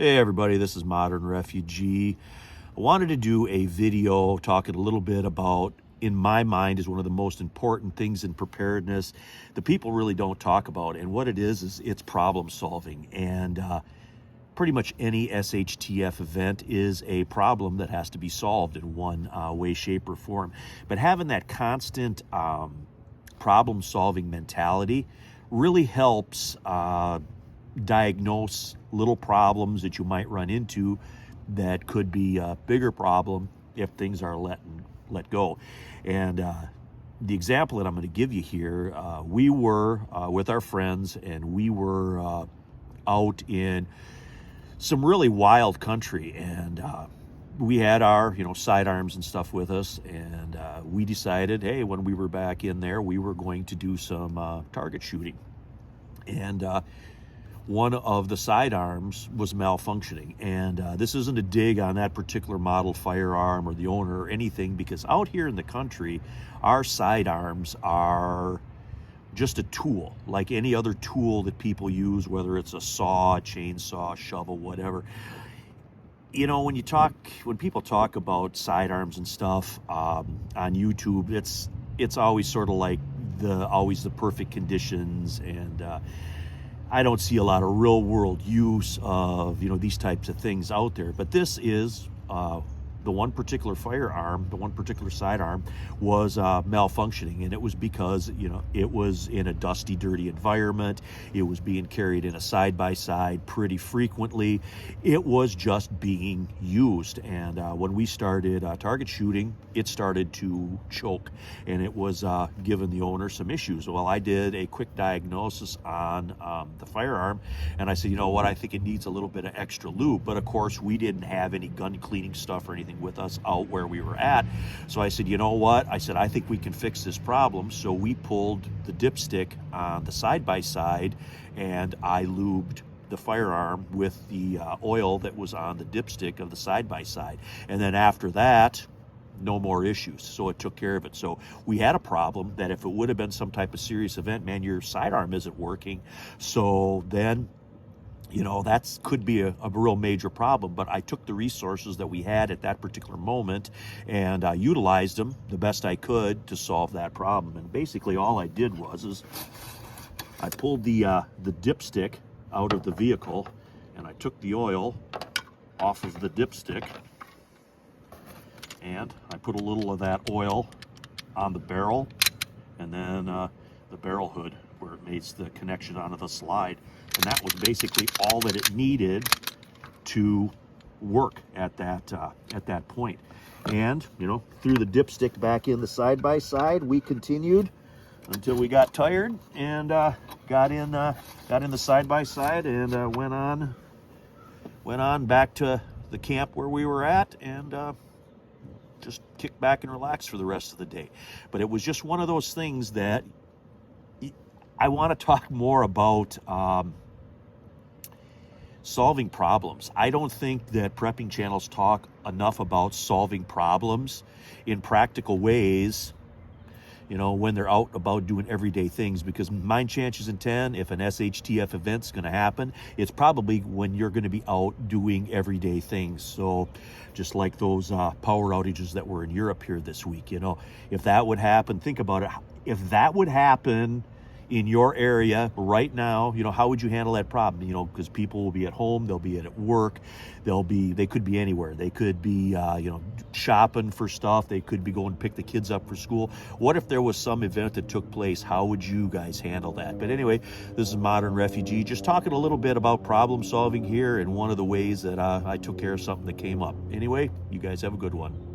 Hey everybody, this is Modern Refugee. I wanted to do a video talking a little bit about, in my mind, is one of the most important things in preparedness that people really don't talk about. And what it is it's problem solving. And pretty much any SHTF event is a problem that has to be solved in one way, shape, or form. But having that constant problem solving mentality really helps diagnose little problems that you might run into that could be a bigger problem if things are let go. And the example that I'm going to give you here, we were with our friends, and we were out in some really wild country, and we had our sidearms and stuff with us, and we decided, hey, when we were back in there, we were going to do some target shooting. And one of the sidearms was malfunctioning. And this isn't a dig on that particular model firearm or the owner or anything, because out here in the country, our sidearms are just a tool, like any other tool that people use, whether it's a saw, a chainsaw, shovel, whatever. When people talk about sidearms and stuff on YouTube, it's always sort of like always the perfect conditions, and I don't see a lot of real world use of these types of things out there. But this is the one particular firearm, the one particular sidearm was malfunctioning, and it was because it was in a dusty, dirty environment. It was being carried in a side-by-side pretty frequently. It was just being used, and when we started target shooting, it started to choke, and it was giving the owner some issues. Well, I did a quick diagnosis on the firearm, and I said, you know what, I think it needs a little bit of extra lube. But of course, we didn't have any gun cleaning stuff or anything with us out where we were at. So I said, you know what? I said, I think we can fix this problem. So we pulled the dipstick on the side-by-side, and I lubed the firearm with the oil that was on the dipstick of the side-by-side. And then after that, no more issues. So it took care of it. So we had a problem that if it would have been some type of serious event, man, your sidearm isn't working. So then that could be a real major problem. But I took the resources that we had at that particular moment and utilized them the best I could to solve that problem. And basically all I did was I pulled the dipstick out of the vehicle, and I took the oil off of the dipstick, and I put a little of that oil on the barrel, and then the barrel hood where it makes the connection onto the slide. And that was basically all that it needed to work at that point. And threw the dipstick back in the side-by-side. We continued until we got tired, and got in the side-by-side, and went on back to the camp where we were at, and just kick back and relax for the rest of the day. But it was just one of those things that I want to talk more about solving problems. I don't think that prepping channels talk enough about solving problems in practical ways, when they're out about doing everyday things, because 9 chances in 10, if an SHTF event's going to happen, it's probably when you're going to be out doing everyday things. So just like those power outages that were in Europe here this week, if that would happen, think about it. If that would happen in your area right now, how would you handle that problem? Because people will be at home, they'll be at work, they could be anywhere. They could be, shopping for stuff. They could be going to pick the kids up for school. What if there was some event that took place? How would you guys handle that? But anyway, this is Modern Refugee, just talking a little bit about problem solving here, and one of the ways that I took care of something that came up. Anyway, you guys have a good one.